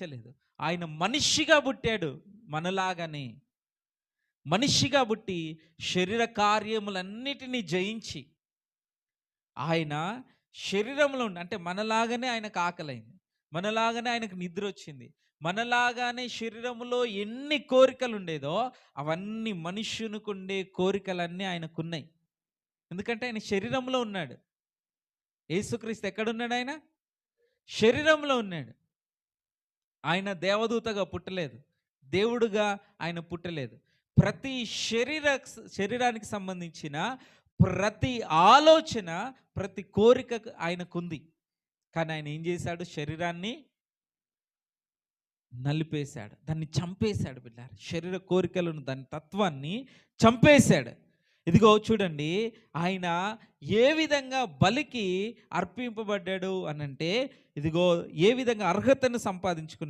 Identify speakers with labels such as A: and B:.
A: లేదు. ఆయన మనిషిగా పుట్టాడు మనలాగానే. మనిషిగా పుట్టి శరీర కార్యములన్నిటినీ జయించి ఆయన శరీరంలో అంటే మనలాగానే ఆయనకు ఆకలైంది. మనలాగానే ఆయనకు నిద్ర వచ్చింది. మనలాగానే శరీరంలో ఎన్ని కోరికలు ఉండేదో అవన్నీ మనుష్యునికుండే కోరికలన్నీ ఆయనకున్నాయి. ఎందుకంటే ఆయన శరీరంలో ఉన్నాడు. యేసుక్రీస్తు ఎక్కడున్నాడు? ఆయన శరీరంలో ఉన్నాడు. ఆయన దేవదూతగా పుట్టలేదు. దేవుడుగా ఆయన పుట్టలేదు. ప్రతి శరీరానికి సంబంధించిన ప్రతి ఆలోచన, ప్రతి కోరిక ఆయనకుంది. కానీ ఆయన ఏం చేశాడు? శరీరాన్ని నలిపేశాడు. దాన్ని చంపేశాడు బిడ్డారా. శరీర కోరికలను, దాని తత్వాన్ని చంపేశాడు. ఇదిగో చూడండి, ఆయన ఏ విధంగా బలికి అర్పింపబడ్డాడు అనంటే, ఇదిగో ఏ విధంగా అర్హతను సంపాదించుకున్నాడు.